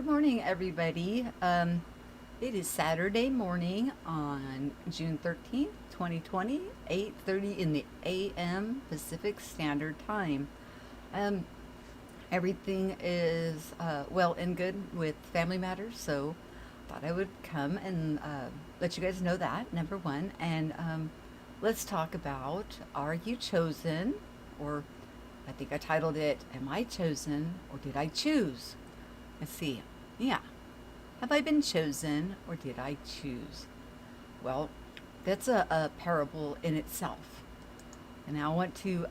Good morning, everybody. It is Saturday morning on June 13th, 2020, 8:30 in the a.m. Pacific Standard Time. Um, Everything is well and good with family matters, so thought I would come and let you guys know that, number one. And let's talk about, are you chosen? Or I think I titled it, Am I Chosen or Did I Choose? Let's see. Yeah. Have I been chosen or did I choose? Well, that's a parable in itself. And I want to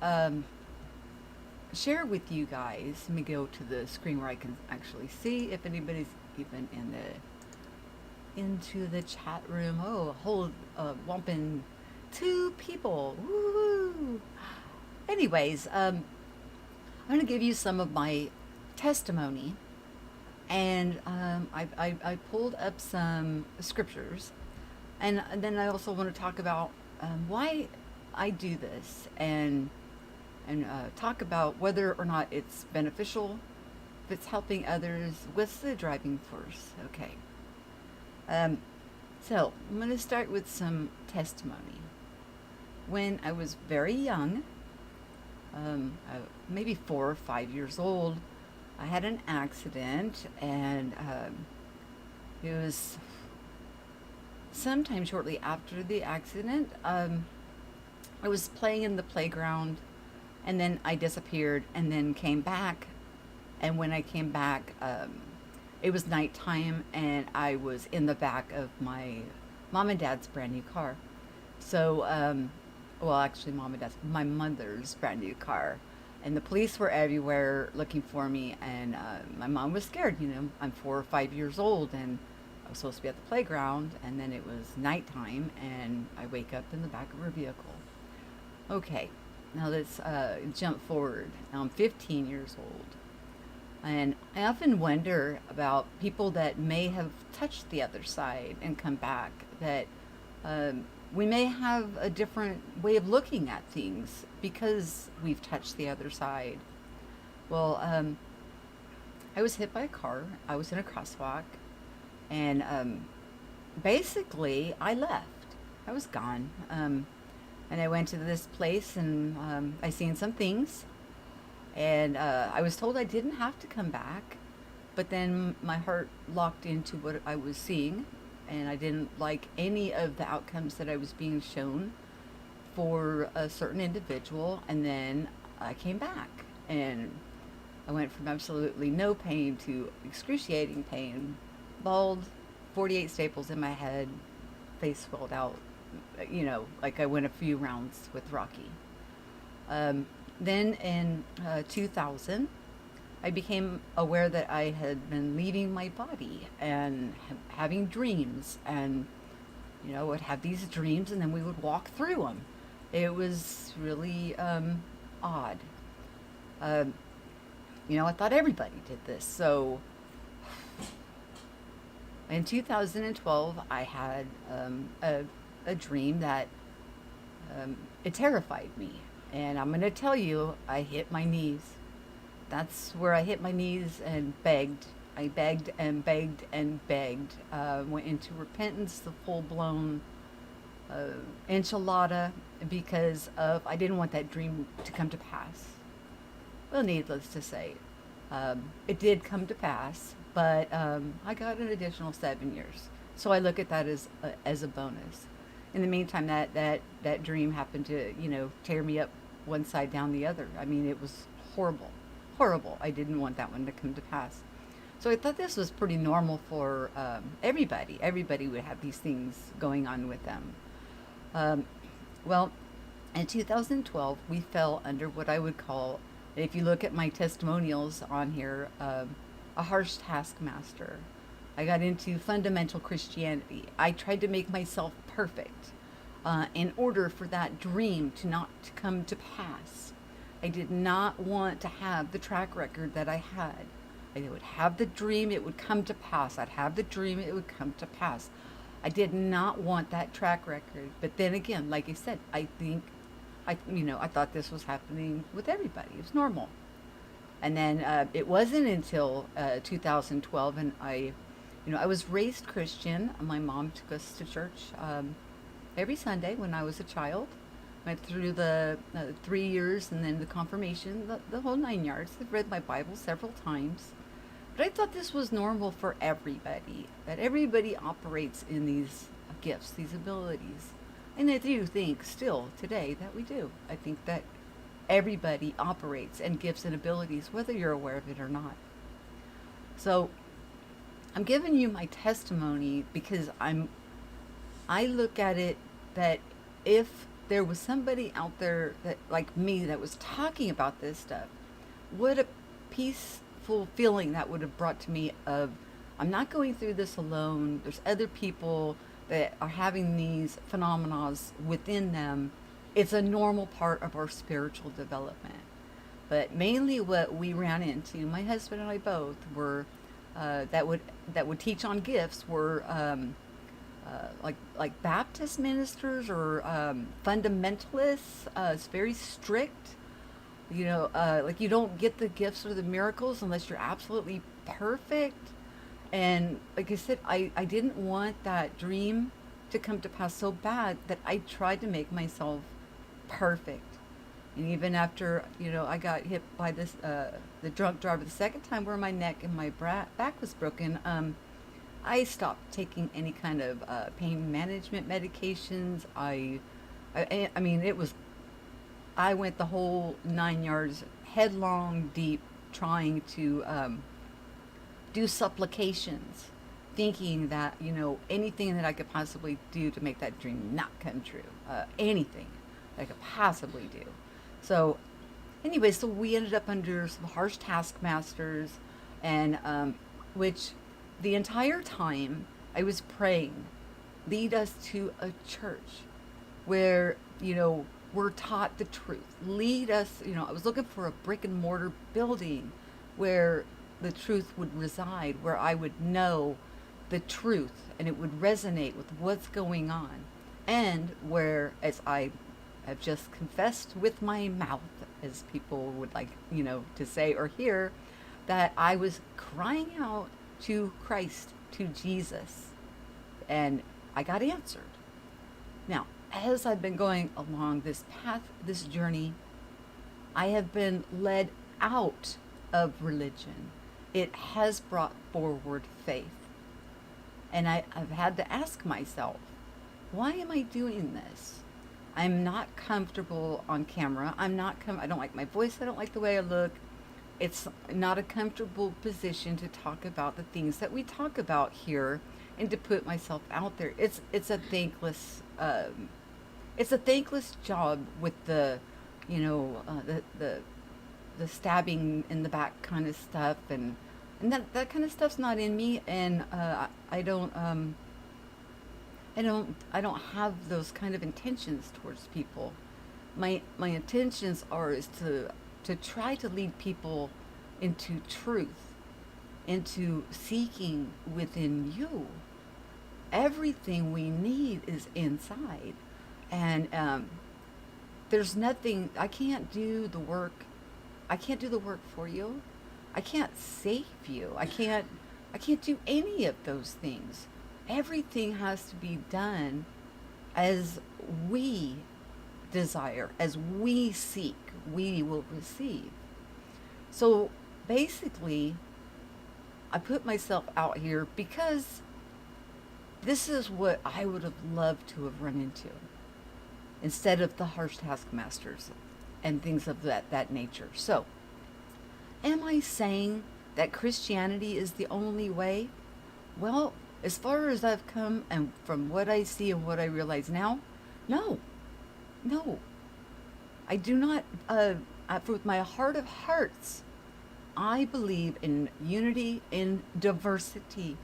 share with you guys. Let me go to the screen where I can actually see if anybody's even into the chat room. Oh, a whole whomping 2 people. Woo! Anyways, I'm going to give you some of my testimony. And I pulled up some scriptures, and then I also want to talk about why I do this, and talk about whether or not it's beneficial, if it's helping others. What's the driving force? Okay. Um, so I'm going to start with some testimony. When I was very young, maybe 4 or 5 years old, I had an accident, and it was sometime shortly after the accident. I was playing in the playground, and then I disappeared, and then came back. And when I came back, it was nighttime, and I was in the back of my mom and dad's brand new car. So, well, actually, my mother's brand new car. And the police were everywhere looking for me, and my mom was scared. I'm 4 or 5 years old, and I was supposed to be at the playground, and then it was nighttime, and I wake up in the back of her vehicle. Okay, now let's jump forward. Now I'm 15 years old, and I often wonder about people that may have touched the other side and come back, that we may have a different way of looking at things because we've touched the other side. Well, I was hit by a car. I was in a crosswalk, and basically, I left. I was gone. And I went to this place, and I seen some things, and I was told I didn't have to come back, but then my heart locked into what I was seeing, and I didn't like any of the outcomes that I was being shown for a certain individual. And then I came back, and I went from absolutely no pain to excruciating pain, bald, 48 staples in my head, face swelled out, like I went a few rounds with Rocky. Then in 2000, I became aware that I had been leaving my body and having dreams, and would have these dreams, and then we would walk through them. It was really odd. Um, I thought everybody did this. So in 2012, I had a dream that it terrified me, and I'm going to tell you, I hit my knees. That's where I hit my knees and begged. I begged and begged and begged. Went into repentance, the full blown enchilada, because of I didn't want that dream to come to pass. Well, needless to say, it did come to pass, but I got an additional 7 years. So I look at that as a bonus. In the meantime, that dream happened to tear me up one side down the other. I mean, it was horrible, horrible. I didn't want that one to come to pass. So I thought this was pretty normal for everybody. Everybody would have these things going on with them. Um, well, in 2012, we fell under what I would call, if you look at my testimonials on here, a harsh taskmaster. I got into fundamental Christianity. I tried to make myself perfect in order for that dream to not to come to pass. I did not want to have the track record that I had. I would have the dream, it would come to pass. I'd have the dream, it would come to pass. I did not want that track record. But then again, like I said, I thought this was happening with everybody. It was normal. And then it wasn't until 2012, and I was raised Christian. My mom took us to church every Sunday when I was a child. Went through the 3 years and then the confirmation, the whole 9 yards. I've read my Bible several times. But I thought this was normal for everybody, that everybody operates in these gifts, these abilities. And I do think still today that we do. I think that everybody operates in gifts and abilities, whether you're aware of it or not. So I'm giving you my testimony because I look at it that if there was somebody out there that like me that was talking about this stuff, what a peaceful feeling that would have brought to me of I'm not going through this alone. There's other people that are having these phenomena within them. It's a normal part of our spiritual development. But mainly what we ran into, my husband and I both, were that would teach on gifts were like Baptist ministers or fundamentalists. It's very strict. Like you don't get the gifts or the miracles unless you're absolutely perfect. And like I said, I didn't want that dream to come to pass so bad that I tried to make myself perfect. And even after, I got hit by the drunk driver the second time where my neck and my back was broken, I stopped taking any kind of pain management medications. I mean, I went the whole 9 yards headlong deep trying to do supplications, thinking that, anything that I could possibly do to make that dream not come true, anything that I could possibly do. So, anyway, so we ended up under some harsh taskmasters, and which the entire time I was praying, lead us to a church where, we're taught the truth. Lead us, I was looking for a brick and mortar building where the truth would reside, where I would know the truth and it would resonate with what's going on. And where, as I have just confessed with my mouth, as people would like, to say or hear, that I was crying out to Christ, to Jesus, and I got answered. Now, as I've been going along this path, this journey, I have been led out of religion. It has brought forward faith. And I've had to ask myself, why am I doing this? I'm not comfortable on camera. I don't like my voice. I don't like the way I look. It's not a comfortable position to talk about the things that we talk about here and to put myself out there. It's a thankless job with the the stabbing in the back kind of stuff, and that kind of stuff's not in me, and I don't have those kind of intentions towards people. My intentions is to try to lead people into truth, into seeking within you. Everything we need is inside, and there's nothing. I can't do the work. I can't do the work for you. I can't save you. I can't do any of those things. Everything has to be done as we desire, as we seek, we will receive. So basically, I put myself out here because this is what I would have loved to have run into instead of the harsh taskmasters and things of that nature. So, am I saying that Christianity is the only way? Well, as far as I've come and from what I see and what I realize now, no. I do not, with my heart of hearts, I believe in unity, in diversity.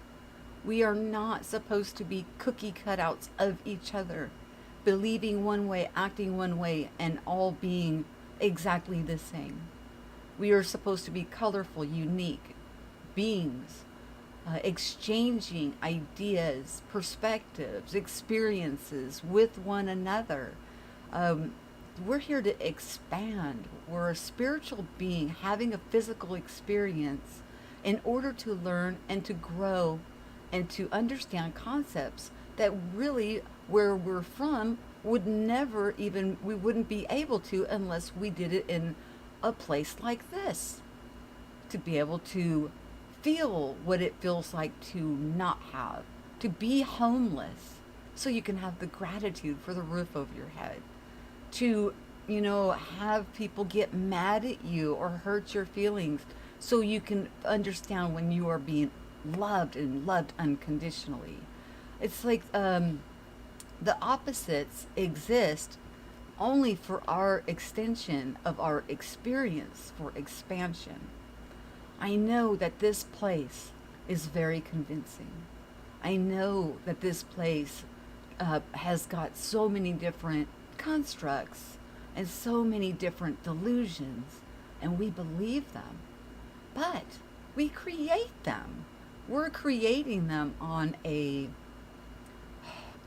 We are not supposed to be cookie cutouts of each other, believing one way, acting one way, and all being exactly the same. We are supposed to be colorful, unique beings, exchanging ideas, perspectives, experiences with one another. we're here to expand. We're a spiritual being having a physical experience in order to learn and to grow and to understand concepts that really, where we're from, would never even, we wouldn't be able to unless we did it in a place like this. To be able to feel what it feels like to not have, to be homeless, so you can have the gratitude for the roof over your head, to, have people get mad at you or hurt your feelings, so you can understand when you are being loved and loved unconditionally. It's like the opposites exist only for our extension of our experience for expansion. I know that this place is very convincing. I know that this place has got so many different constructs and so many different delusions, and we believe them. But we create them. We're creating them on a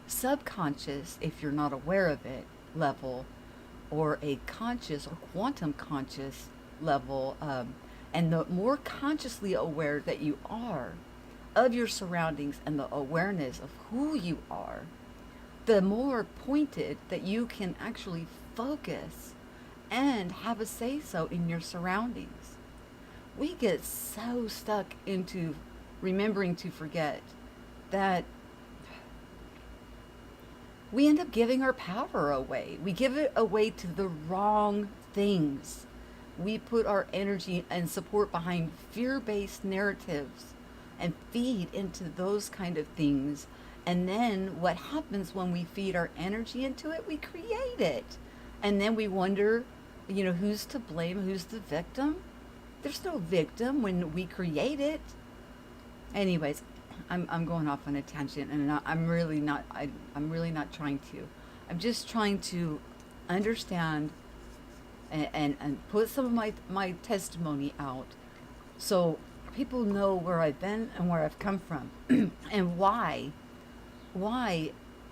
subconscious, if you're not aware of it, level, or a conscious or quantum conscious level. And the more consciously aware that you are of your surroundings and the awareness of who you are, the more pointed that you can actually focus and have a say so in your surroundings. We get so stuck into remembering to forget that we end up giving our power away. We give it away to the wrong things. We put our energy and support behind fear-based narratives and feed into those kind of things. And then what happens when we feed our energy into it? We create it. And then we wonder, who's to blame? Who's the victim? There's no victim when we create it. Anyways, I'm going off on a tangent, and I'm really not. I'm really not trying to. I'm just trying to understand and put some of my testimony out, so people know where I've been and where I've come from, and why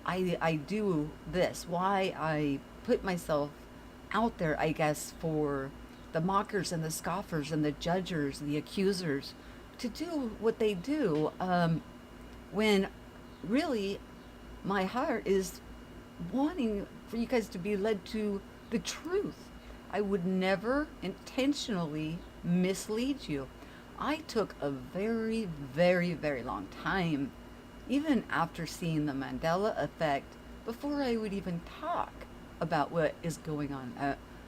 I do this, why I put myself out there, I guess, for the mockers and the scoffers and the judgers and the accusers to do what they do, when really my heart is wanting for you guys to be led to the truth. I would never intentionally mislead you. I took a very, very, very long time, even after seeing the Mandela effect, before I would even talk about what is going on.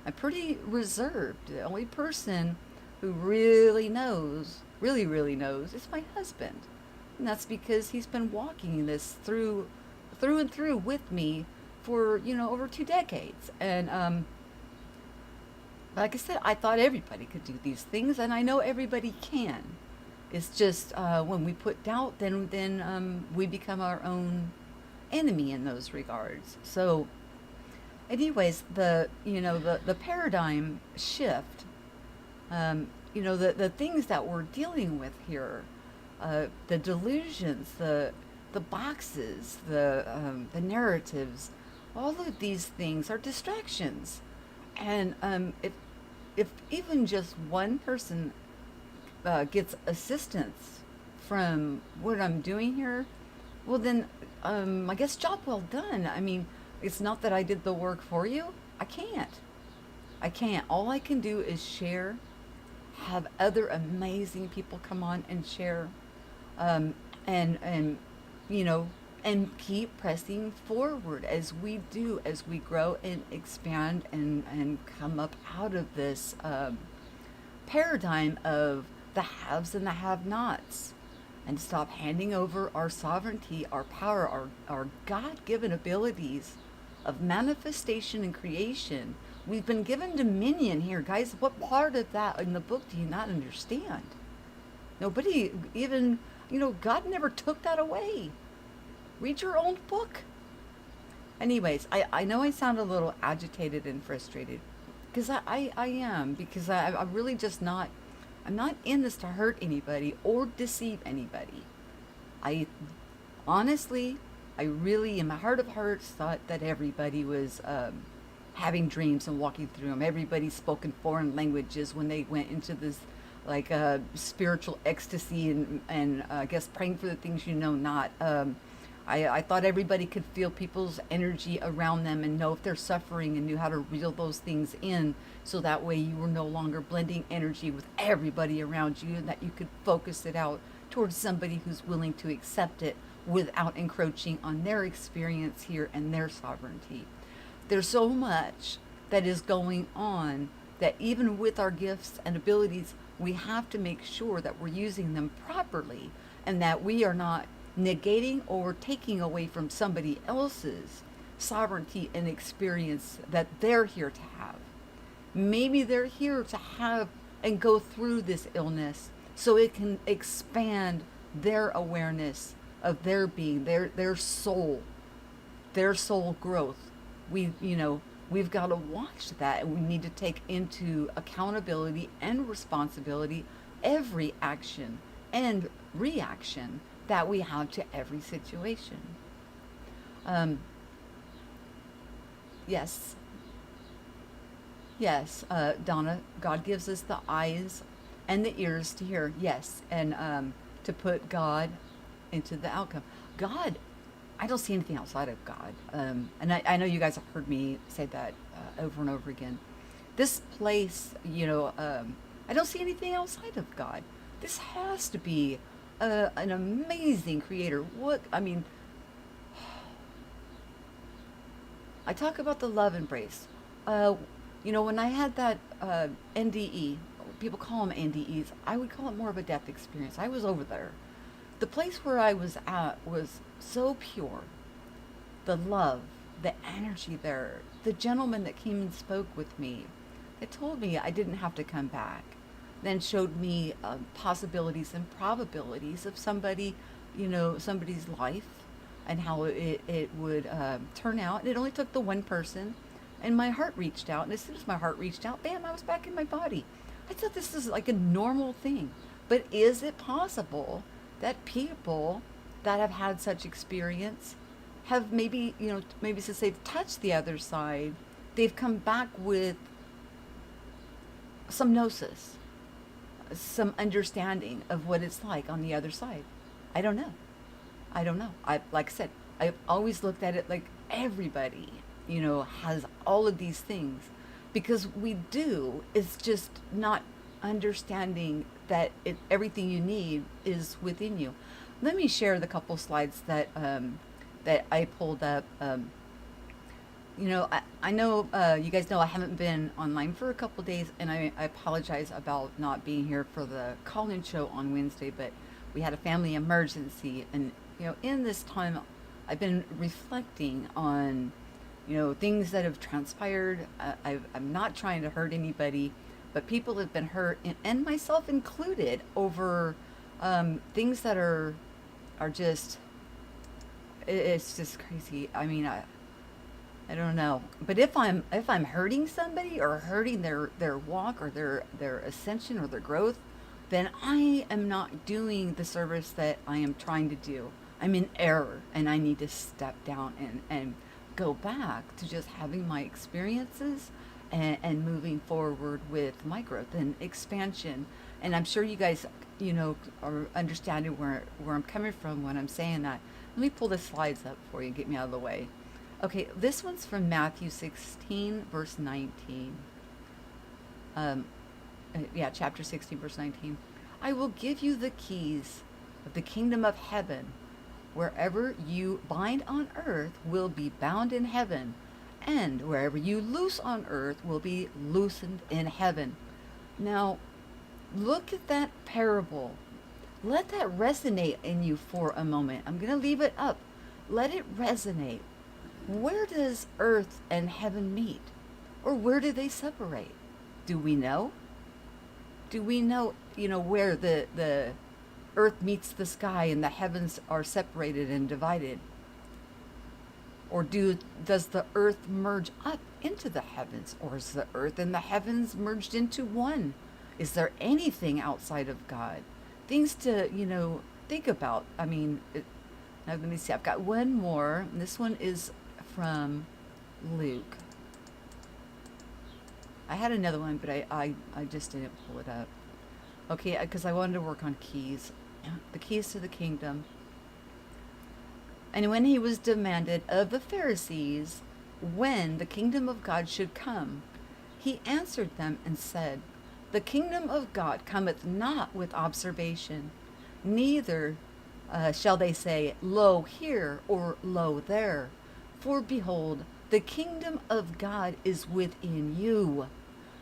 I'm pretty reserved. The only person who really knows, really, really knows, is my husband. And that's because he's been walking this through and through with me for, over 2 decades. And like I said, I thought everybody could do these things, and I know everybody can. It's just when we put doubt, then we become our own enemy in those regards. So, anyways, the paradigm shift. The things that we're dealing with here, the delusions, the boxes, the narratives, all of these things are distractions. And if even just one person gets assistance from what I'm doing here, well then, I guess job well done. I mean, it's not that I did the work for you. I can't. All I can do is share, have other amazing people come on and share, and and keep pressing forward as we do, as we grow and expand and come up out of this paradigm of the haves and the have-nots, and stop handing over our sovereignty, our power, our God-given abilities of manifestation and creation. We've been given dominion here, guys. What part of that in the book do you not understand? Nobody even, God never took that away. Read your own book. Anyways, I know I sound a little agitated and frustrated, because I am, because I'm really just not, I'm not in this to hurt anybody or deceive anybody. I honestly, I really, in my heart of hearts, thought that everybody was having dreams and walking through them. Everybody spoke in foreign languages when they went into this like spiritual ecstasy and I guess praying for the things you know not. I thought everybody could feel people's energy around them and know if they're suffering and knew how to reel those things in, so that way you were no longer blending energy with everybody around you, and that you could focus it out towards somebody who's willing to accept it without encroaching on their experience here and their sovereignty. There's so much that is going on that even with our gifts and abilities, we have to make sure that we're using them properly and that we are not negating or taking away from somebody else's sovereignty and experience that they're here to have. Maybe they're here to have and go through this illness so it can expand their awareness of their being, their soul growth. We've got to watch that, and we need to take into accountability and responsibility every action and reaction that we have to every situation. Yes, yes, Donna, God gives us the eyes and the ears to hear, yes, and to put God into the outcome. God, I don't see anything outside of God. And I know you guys have heard me say that over and over again. This place, I don't see anything outside of God. This has to be an amazing creator. I talk about the love embrace. When I had that NDE, people call them NDEs, I would call it more of a death experience. I was over there. The place where I was at was so pure. The love, the energy there, the gentleman that came and spoke with me, it told me I didn't have to come back. Then showed me possibilities and probabilities of somebody's life and how it would turn out. And it only took the one person, and my heart reached out. And as soon as my heart reached out, bam, I was back in my body. I thought this is like a normal thing. But is it possible that people that have had such experience have maybe since they've touched the other side, they've come back with some gnosis, some understanding of what it's like on the other side? I don't know. Like I said, I've always looked at it like everybody, has all of these things, because we do. It's just not understanding that everything you need is within you. Let me share the couple slides that I pulled up. I know you guys know I haven't been online for a couple days, and I apologize about not being here for the call-in show on Wednesday, but we had a family emergency, and in this time I've been reflecting on things that have transpired. I'm not trying to hurt anybody, but people have been hurt, and myself included, over things that are just, it's just crazy. I don't know, but if I'm hurting somebody or hurting their walk or their ascension or their growth, then I am not doing the service that I am trying to do. I'm in error, and I need to step down and go back to just having my experiences and moving forward with my growth and expansion. And I'm sure you guys, are understanding where I'm coming from when I'm saying that. Let me pull the slides up for you and get me out of the way. Okay, this one's from Matthew 16, verse 19. Chapter 16, verse 19. I will give you the keys of the kingdom of heaven. Wherever you bind on earth will be bound in heaven, and wherever you loose on earth will be loosened in heaven. Now, look at that parable. Let that resonate in you for a moment. I'm going to leave it up. Let it resonate. Where does earth and heaven meet? Or where do they separate? Do we know? Do we know, where the earth meets the sky and the heavens are separated and divided? Or does the earth merge up into the heavens? Or is the earth and the heavens merged into one? Is there anything outside of God? Things to, think about. Now let me see. I've got one more. This one is from Luke. I had another one, but I just didn't pull it up. Okay, because I wanted to work on keys. The keys to the kingdom. And when he was demanded of the Pharisees when the kingdom of God should come, he answered them and said, the kingdom of God cometh not with observation, neither shall they say, lo here, or lo there. For behold, the kingdom of God is within you.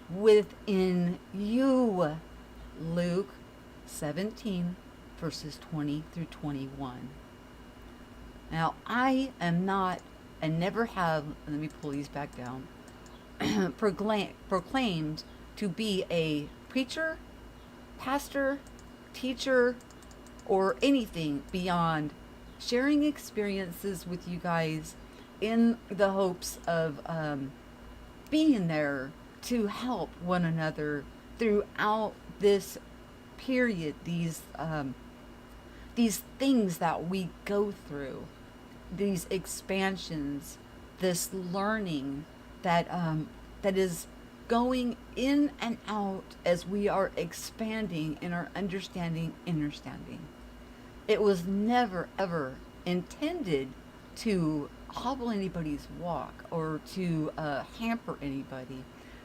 Within you. Luke 17, verses 20 through 21. Now, I am not, and never have, let me pull these back down, proclaimed to be a preacher, pastor, teacher, or anything beyond sharing experiences with you guys in the hopes of being there to help one another throughout this period, these things that we go through, these expansions, this learning that that is going in and out as we are expanding in our understanding. It was never ever intended to hobble anybody's walk or to hamper anybody,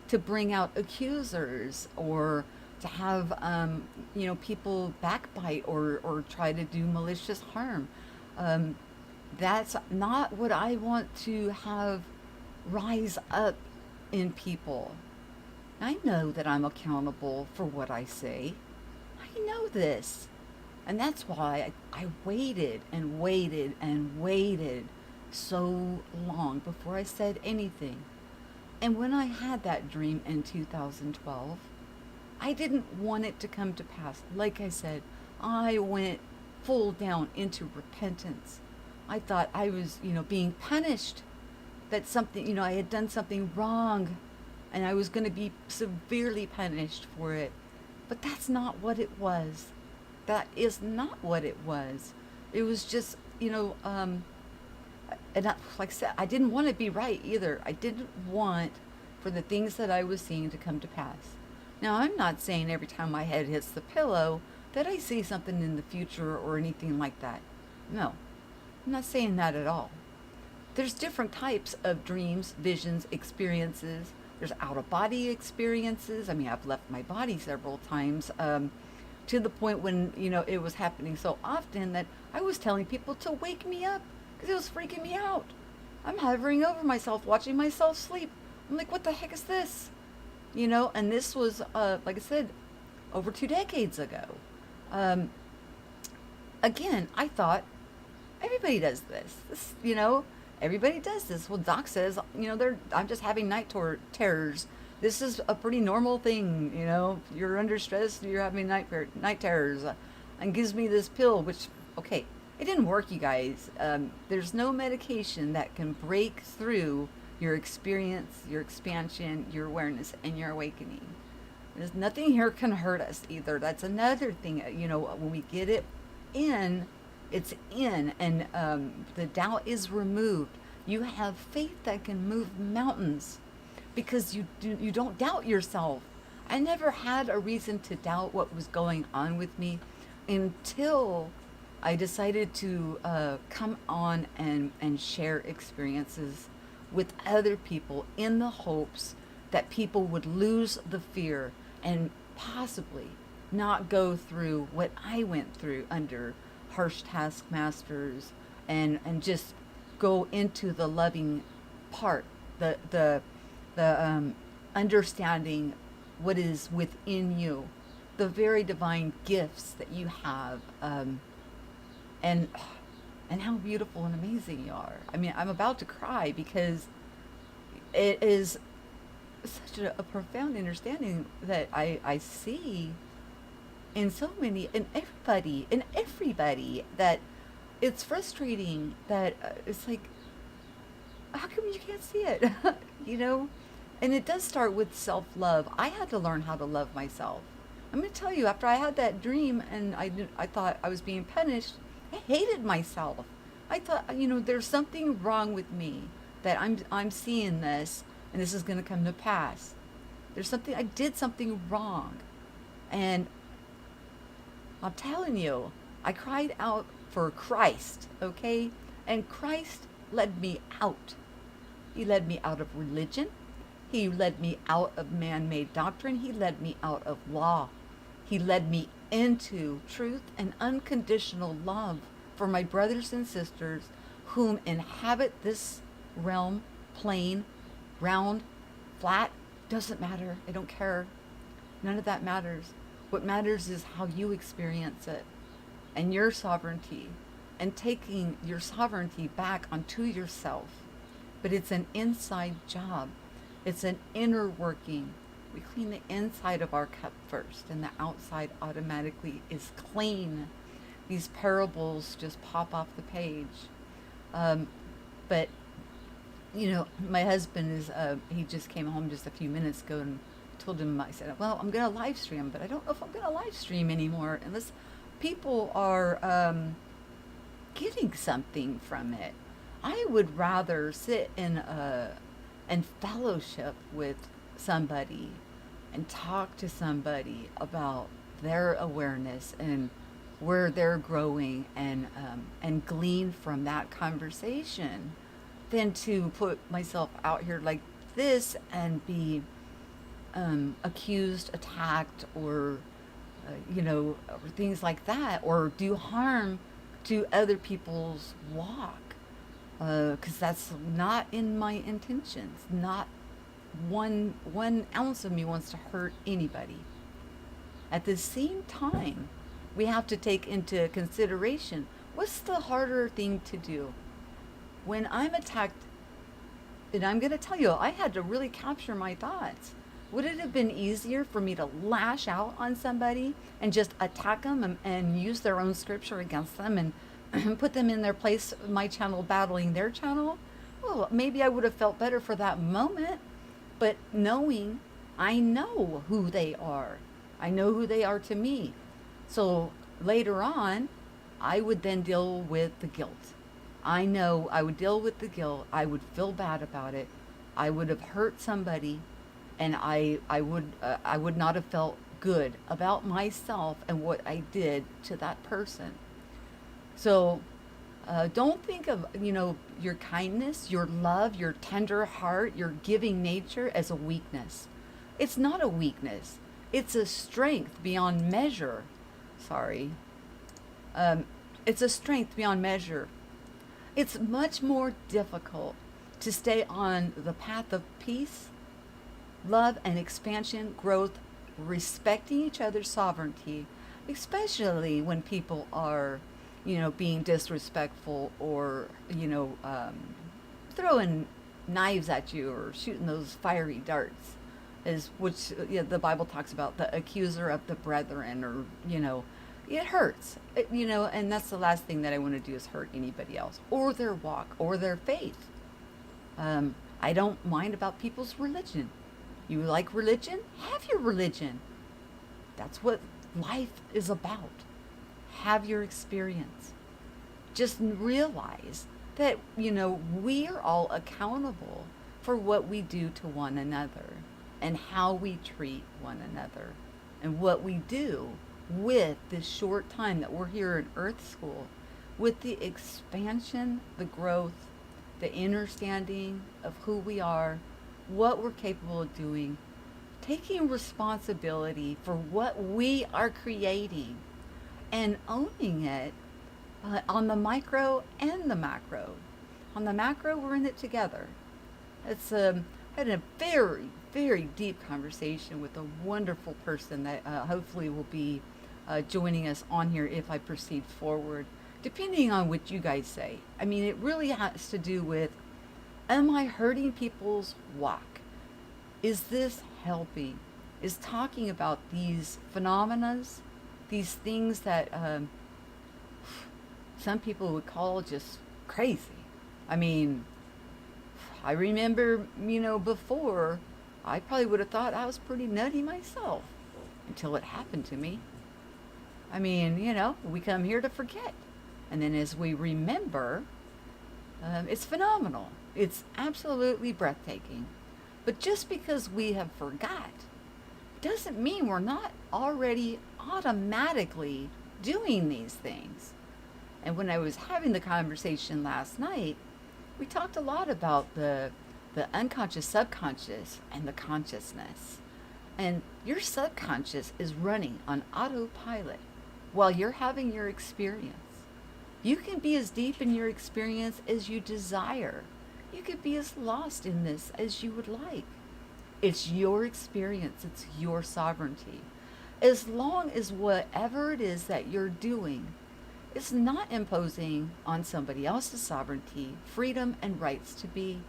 to bring out accusers or to have people backbite or try to do malicious harm. That's not what I want to have rise up in people. I know that I'm accountable for what I say. I know this. And that's why I waited and waited and waited so long before I said anything. And when I had that dream in 2012, I didn't want it to come to pass. Like I said, I went full down into repentance. I thought I was, being punished. That something, I had done something wrong and I was going to be severely punished for it. But that's not what it was. That is not what it was. It was just, and like I said, I didn't want to be right either. I didn't want for the things that I was seeing to come to pass. Now, I'm not saying every time my head hits the pillow that I see something in the future or anything like that. No, I'm not saying that at all. There's different types of dreams, visions, experiences. There's out-of-body experiences. I mean, I've left my body several times to the point when, it was happening so often that I was telling people to wake me up because it was freaking me out. I'm hovering over myself, watching myself sleep. I'm like, what the heck is this? And this was, like I said, over 2 decades ago. Again, I thought everybody does this. Everybody does this. Well, Doc says, I'm just having terrors. This is a pretty normal thing. You're under stress, you're having night terrors, and gives me this pill, which, okay, it didn't work, you guys. There's no medication that can break through your experience, your expansion, your awareness, and your awakening. There's nothing here can hurt us either. That's another thing. When we get it in, it's in, and the doubt is removed. You have faith that can move mountains because you don't doubt yourself. I never had a reason to doubt what was going on with me until I decided to come on and share experiences with other people in the hopes that people would lose the fear and possibly not go through what I went through under harsh taskmasters and just go into the loving part, the understanding what is within you, the very divine gifts that you have, and how beautiful and amazing you are. I mean, I'm about to cry because it is such a profound understanding that I see in so many, in everybody, that it's frustrating that it's like, how come you can't see it? And it does start with self-love. I had to learn how to love myself. I'm going to tell you, after I had that dream and I thought I was being punished, I hated myself. I thought, there's something wrong with me, that I'm seeing this and this is going to come to pass. I did something wrong. And I'm telling you, I cried out for Christ, okay? And Christ led me out. He led me out of religion. He led me out of man made doctrine. He led me out of law. He led me into truth and unconditional love for my brothers and sisters whom inhabit this realm, plane, round, flat, doesn't matter. I don't care. None of that matters. What matters is how you experience it and your sovereignty and taking your sovereignty back onto yourself. But it's an inside job. It's an inner working. We clean the inside of our cup first, and the outside automatically is clean. These parables just pop off the page. But, you know, my husband is, he just came home just a few minutes ago, and told him, I said, well, I'm going to live stream, but I don't know if I'm going to live stream anymore unless people are getting something from it. I would rather sit in and fellowship with somebody and talk to somebody about their awareness and where they're growing and glean from that conversation than to put myself out here like this and be accused, attacked, or or things like that, or do harm to other people's walk, because that's not in my intentions. Not one ounce of me wants to hurt anybody. At the same time, we have to take into consideration, what's the harder thing to do when I'm attacked? And I'm going to tell you, I had to really capture my thoughts. Would it have been easier for me to lash out on somebody and just attack them and use their own scripture against them and put them in their place, my channel battling their channel? Well, maybe I would have felt better for that moment, but knowing I know who they are. I know who they are to me. So later on, I would then deal with the guilt. I know I would deal with the guilt. I would feel bad about it. I would have hurt somebody, and I would not have felt good about myself and what I did to that person. So don't think of your kindness, your love, your tender heart, your giving nature as a weakness. It's not a weakness. It's a strength beyond measure. Sorry. It's a strength beyond measure. It's much more difficult to stay on the path of peace, love, and expansion, growth, respecting each other's sovereignty, especially when people are, being disrespectful or, throwing knives at you or shooting those fiery darts, which the Bible talks about, the accuser of the brethren, or, it hurts, and that's the last thing that I want to do is hurt anybody else or their walk or their faith. I don't mind about people's religion. You like religion? Have your religion. That's what life is about. Have your experience. Just realize that, we are all accountable for what we do to one another and how we treat one another and what we do with this short time that we're here in Earth School, with the expansion, the growth, the understanding of who we are, what we're capable of doing, taking responsibility for what we are creating and owning it on the micro and the macro. On the macro, we're in it together. It's I had a very, very deep conversation with a wonderful person that hopefully will be joining us on here if I proceed forward, depending on what you guys say. I mean, it really has to do with, am I hurting people's walk? Is this helping? Is talking about these phenomena, these things that some people would call just crazy. I mean, I remember, before, I probably would have thought I was pretty nutty myself until it happened to me. I mean, we come here to forget. And then as we remember, it's phenomenal. It's absolutely breathtaking. But just because we have forgot doesn't mean we're not already automatically doing these things. And when I was having the conversation last night, we talked a lot about the unconscious, subconscious, and the consciousness. And your subconscious is running on autopilot while you're having your experience. You can be as deep in your experience as you desire. You could be as lost in this as you would like. It's your experience, it's your sovereignty. As long as whatever it is that you're doing is not imposing on somebody else's sovereignty, freedom, and rights to be,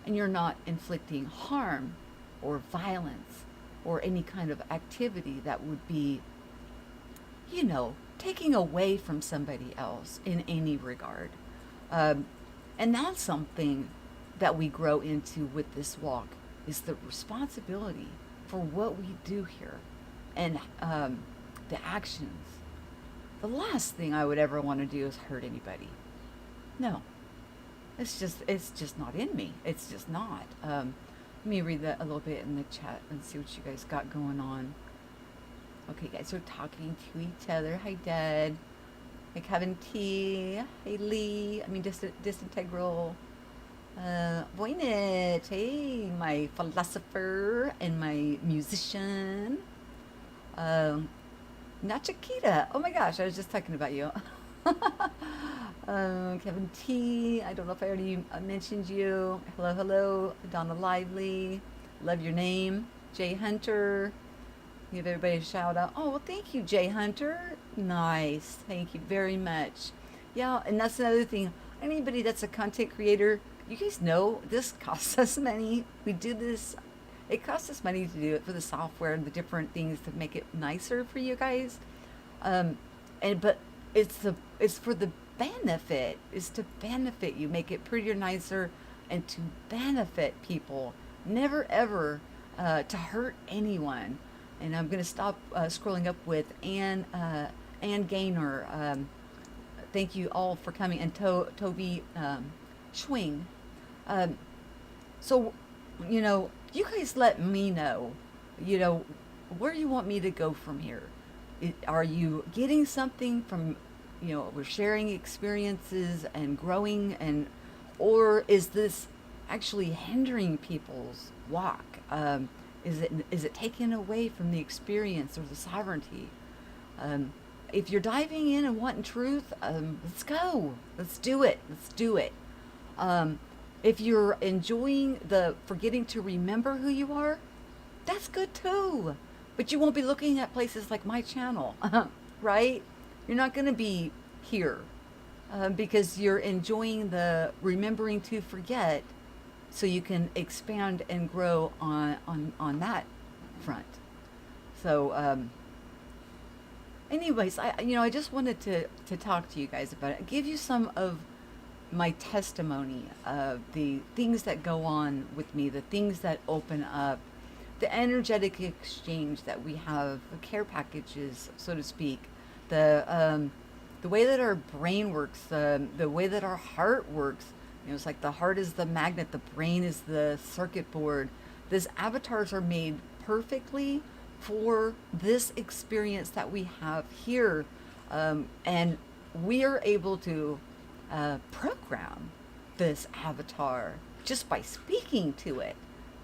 and you're not inflicting harm or violence or any kind of activity that would be, taking away from somebody else in any regard. And that's something that we grow into with this walk, is the responsibility for what we do here and the actions. The last thing I would ever want to do is hurt anybody. No, it's just not in me. It's just not. Let me read that a little bit in the chat and see what you guys got going on. Okay, guys are talking to each other. Hi, Dad. Hey, Kevin T. Hey, Lee. Disintegral. Voynit. Hey, my philosopher and my musician. Not Chiquita. Oh my gosh, I was just talking about you. Kevin T. I don't know if I already mentioned you. Hello, hello. Donna Lively. Love your name. Jay Hunter. Give everybody a shout out. Oh, well, thank you, Jay Hunter. Nice. Thank you very much. Yeah, and that's another thing. Anybody that's a content creator, you guys know this costs us money. We do this. It costs us money to do it for the software and the different things to make it nicer for you guys. But it's for the benefit. Is to benefit you, make it prettier, nicer, and to benefit people. Never ever to hurt anyone. And I'm going to stop scrolling up with Ann Gaynor. Thank you all for coming, and Toby Schwing. So, you guys let me know, where you want me to go from here. Are you getting something from, we're sharing experiences and growing, or is this actually hindering people's walk? Is it taken away from the experience or the sovereignty? If you're diving in and wanting truth, let's go. Let's do it. If you're enjoying the forgetting to remember who you are, that's good too. But you won't be looking at places like my channel, right? You're not going to be here because you're enjoying the remembering to forget, so you can expand and grow on that front. So, anyways, I just wanted to talk to you guys about it, give you some of my testimony of the things that go on with me, the things that open up, the energetic exchange that we have, the care packages, so to speak, the way that our brain works, the way that our heart works. It's like the heart is the magnet, the brain is the circuit board. These avatars are made perfectly for this experience that we have here. And we are able to program this avatar just by speaking to it.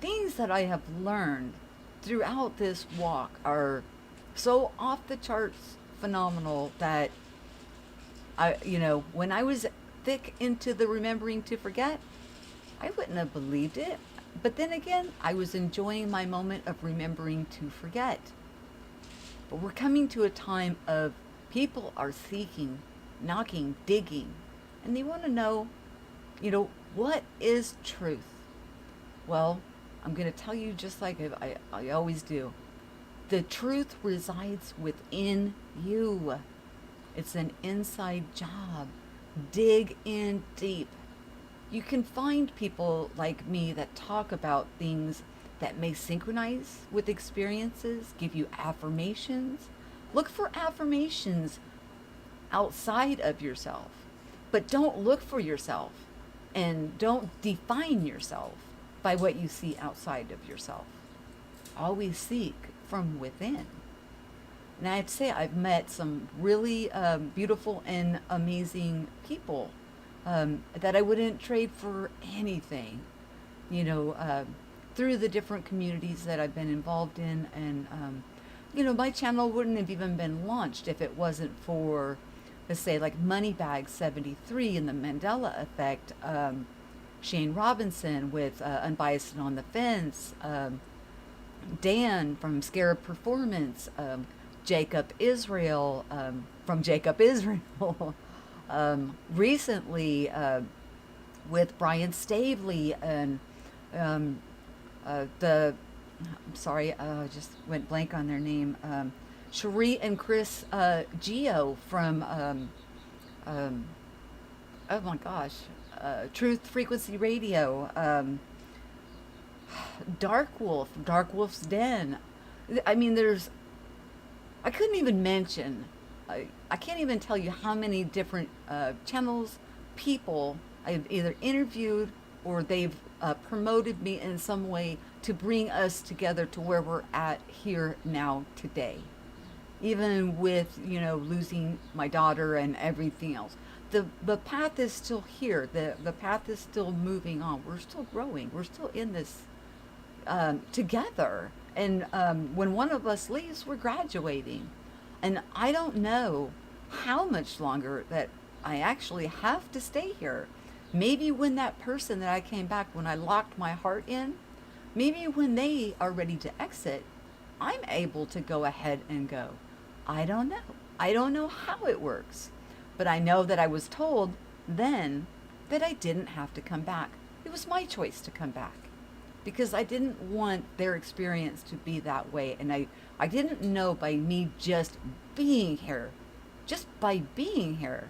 Things that I have learned throughout this walk are so off the charts phenomenal that when I was thick into the remembering to forget, I wouldn't have believed it. But then again, I was enjoying my moment of remembering to forget. But we're coming to a time of people are seeking, knocking, digging, and they want to know, what is truth? Well, I'm going to tell you just like I always do. The truth resides within you. It's an inside job. Dig in deep. You can find people like me that talk about things that may synchronize with experiences, give you affirmations. Look for affirmations outside of yourself, but don't look for yourself and don't define yourself. by what you see outside of yourself. Always seek from within. And I'd say I've met some really beautiful and amazing people that I wouldn't trade for anything, you know, through the different communities that I've been involved in. And, my channel wouldn't have even been launched if it wasn't for, let's say, like Moneybag 73 and the Mandela Effect, Shane Robinson with Unbiased and on the Fence, Dan from Scarab Performance, Jacob Israel from Jacob Israel, recently with Brian Stavely and I'm sorry, just went blank on their name, Cherie and Chris Geo from, oh my gosh, Truth Frequency Radio, Dark Wolf's Den. I mean, I couldn't even mention, I can't even tell you how many different channels, people I've either interviewed or they've promoted me in some way to bring us together to where we're at here now today. Even with, losing my daughter and everything else. The path is still here. The path is still moving on. We're still growing. We're still in this together. And when one of us leaves, we're graduating. And I don't know how much longer that I actually have to stay here. Maybe when that person that I came back, when I locked my heart in, maybe when they are ready to exit, I'm able to go ahead and go. I don't know. I don't know how it works. But I know that I was told then that I didn't have to come back. It was my choice to come back because I didn't want their experience to be that way. And I didn't know by me just being here, just by being here,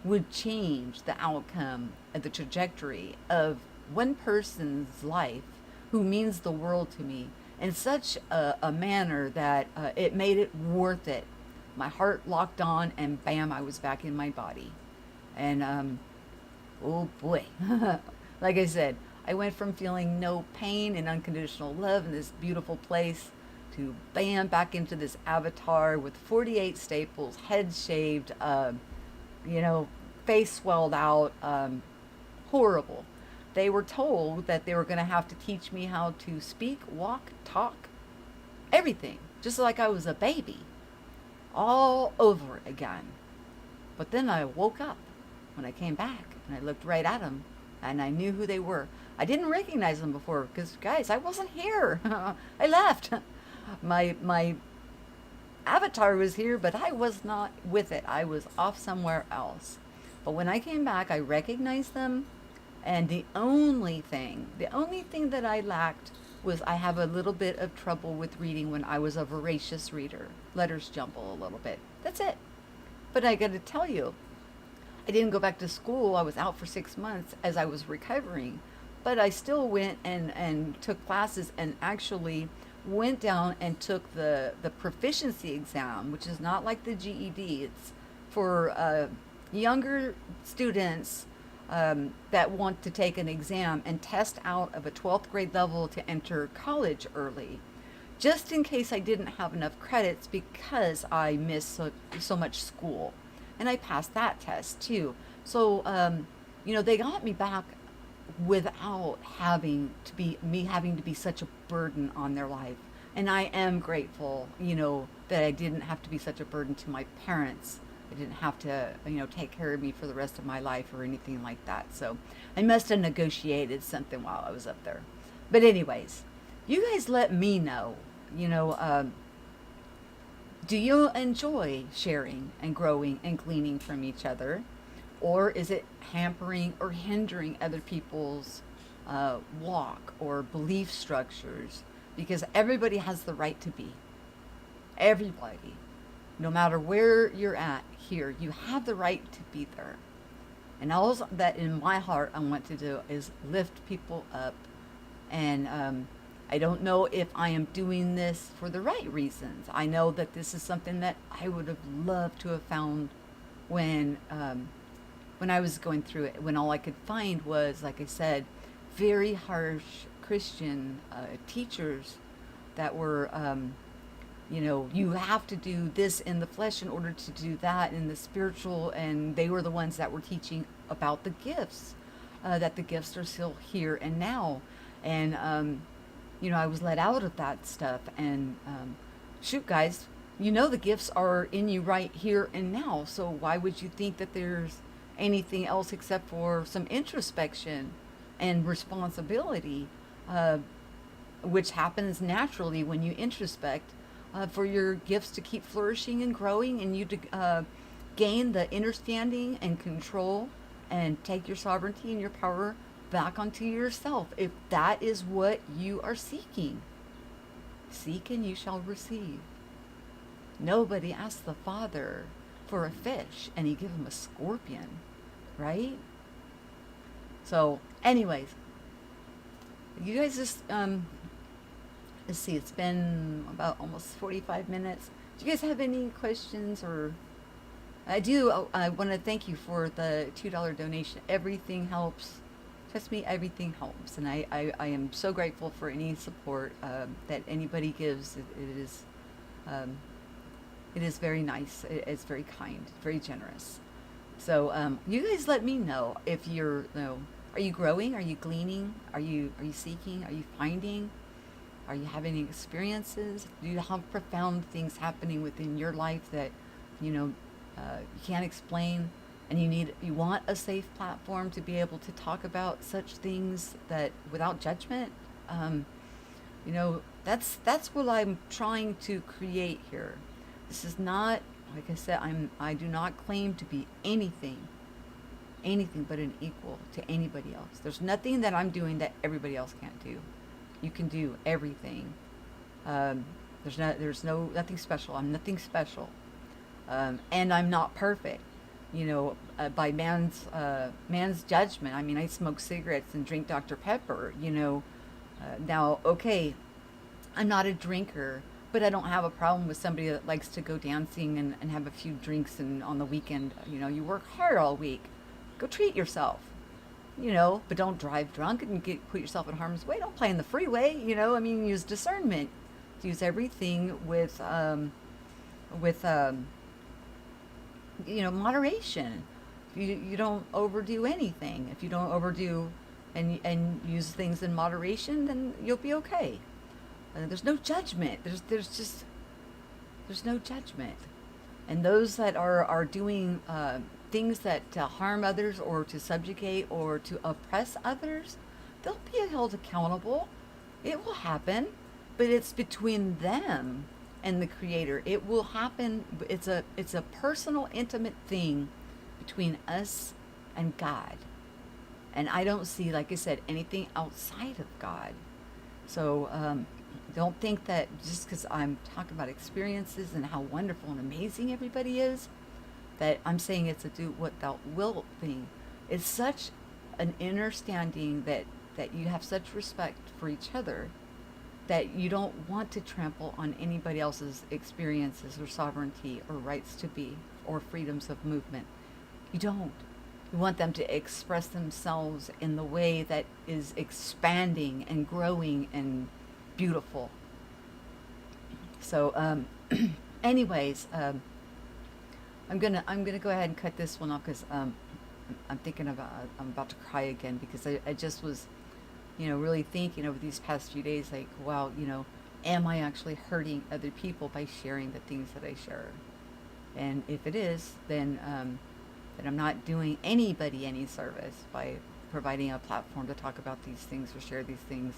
would change the outcome and the trajectory of one person's life who means the world to me in such a manner that it made it worth it. My heart locked on and bam, I was back in my body. And oh boy, like I said, I went from feeling no pain and unconditional love in this beautiful place to bam, back into this avatar with 48 staples, head shaved, face swelled out, horrible. They were told that they were going to have to teach me how to speak, walk, talk, everything, just like I was a baby, all over again. But then I woke up when I came back and I looked right at them and I knew who they were. I didn't recognize them before because, guys, I wasn't here. I left. My avatar was here, but I was not with it. I was off somewhere else. But when I came back, I recognized them. And the only thing that I lacked was I have a little bit of trouble with reading when I was a voracious reader. Letters jumble a little bit. That's it. But I got to tell you, I didn't go back to school. I was out for 6 months as I was recovering. But I still went and took classes and actually went down and took the proficiency exam, which is not like the GED. It's for younger students that want to take an exam and test out of a 12th grade level to enter college early, just in case I didn't have enough credits because I missed so much school. And I passed that test too. So, they got me back without having to be such a burden on their life. And I am grateful, that I didn't have to be such a burden to my parents. I didn't have to, take care of me for the rest of my life or anything like that. So I must have negotiated something while I was up there. But anyways, you guys let me know, do you enjoy sharing and growing and gleaning from each other? Or is it hampering or hindering other people's walk or belief structures? Because everybody has the right to be. Everybody. No matter where you're at here, you have the right to be there. And all that in my heart I want to do is lift people up. And I don't know if I am doing this for the right reasons. I know that this is something that I would have loved to have found when I was going through it, when all I could find was, like I said, very harsh Christian teachers that were, you have to do this in the flesh in order to do that in the spiritual, and they were the ones that were teaching about the gifts, that the gifts are still here and now. And, I was let out of that stuff. And shoot, guys, the gifts are in you right here and now. So why would you think that there's anything else except for some introspection and responsibility, which happens naturally when you introspect, for your gifts to keep flourishing and growing, and you to gain the understanding and control and take your sovereignty and your power back onto yourself, if that is what you are seeking. Seek and you shall receive. Nobody asked the Father for a fish and he gave him a scorpion, right? So anyways, you guys just let's see, it's been about almost 45 minutes. Do you guys have any questions? Or I want to thank you for the $2 donation. Everything helps. Trust me, everything helps. And I am so grateful for any support that anybody gives. It is very nice. It's very kind, very generous. So you guys let me know if you're, are you growing? Are you gleaning? Are you seeking? Are you finding? Are you having experiences? Do you have profound things happening within your life that, you can't explain, and you want a safe platform to be able to talk about such things that without judgment? That's what I'm trying to create here. This is not, like I said, I do not claim to be anything but an equal to anybody else. There's nothing that I'm doing that everybody else can't do. You can do everything. There's nothing special. I'm nothing special. And I'm not perfect. By man's judgment. I mean, I smoke cigarettes and drink Dr. Pepper, now, okay, I'm not a drinker, but I don't have a problem with somebody that likes to go dancing and have a few drinks, and on the weekend, you work hard all week. Go treat yourself. But don't drive drunk and put yourself in harm's way. Don't play in the freeway, use discernment. Use everything with moderation. You don't overdo anything. If you don't overdo and use things in moderation, then you'll be okay. There's no judgment. There's no judgment. And those that are doing things that to harm others or to subjugate or to oppress others, they'll be held accountable. It will happen, but it's between them and the Creator. It will happen. It's a personal, intimate thing between us and God. And I don't see, like I said, anything outside of God. So don't think that just because I'm talking about experiences and how wonderful and amazing everybody is, that I'm saying it's a do what thou wilt thing. It's such an understanding that you have such respect for each other that you don't want to trample on anybody else's experiences or sovereignty or rights to be or freedoms of movement. You don't. You want them to express themselves in the way that is expanding and growing and beautiful. So anyways, I'm gonna go ahead and cut this one off because I'm about to cry again, because I just was really thinking over these past few days, like, wow, am I actually hurting other people by sharing the things that I share? And if it is, then I'm not doing anybody any service by providing a platform to talk about these things or share these things.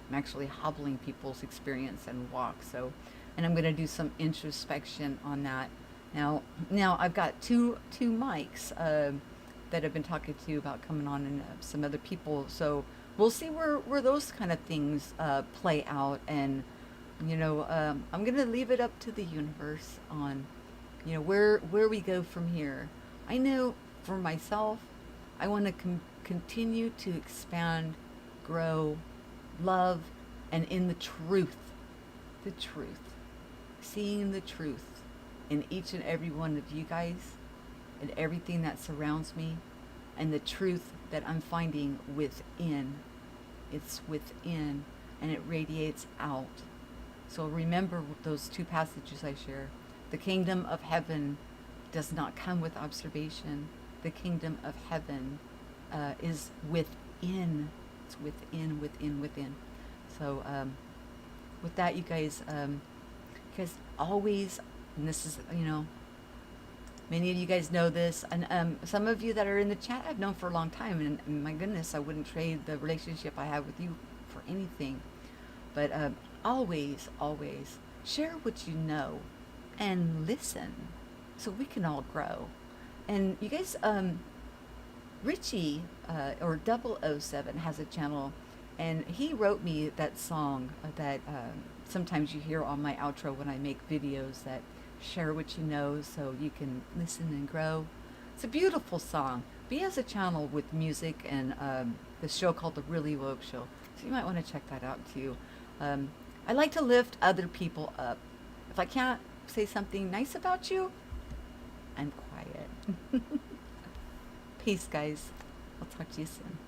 I'm actually hobbling people's experience and walk. So, and I'm going to do some introspection on that. Now I've got two mics that I've been talking to about coming on, and some other people. So we'll see where those kind of things play out. And I'm going to leave it up to the universe on where we go from here. I know for myself, I want to continue to expand, grow, love, and in the truth, seeing the truth in each and every one of you guys and everything that surrounds me, and the truth that I'm finding within it's within, and it radiates out. So remember those two passages I share. The kingdom of heaven does not come with observation. The kingdom of heaven is within. It's within, within, within. So with that, you guys always, and this is, many of you guys know this, and some of you that are in the chat I've known for a long time, and my goodness, I wouldn't trade the relationship I have with you for anything. But always, always share what you know and listen so we can all grow. And you guys, Richie, or 007 has a channel, and he wrote me that song that sometimes you hear on my outro when I make videos that share what you know so you can listen and grow. It's a beautiful song. But he has a channel with music and the show called The Really Woke Show. So you might want to check that out too. I like to lift other people up. If I can't say something nice about you, I'm quiet. Peace, guys. I'll talk to you soon.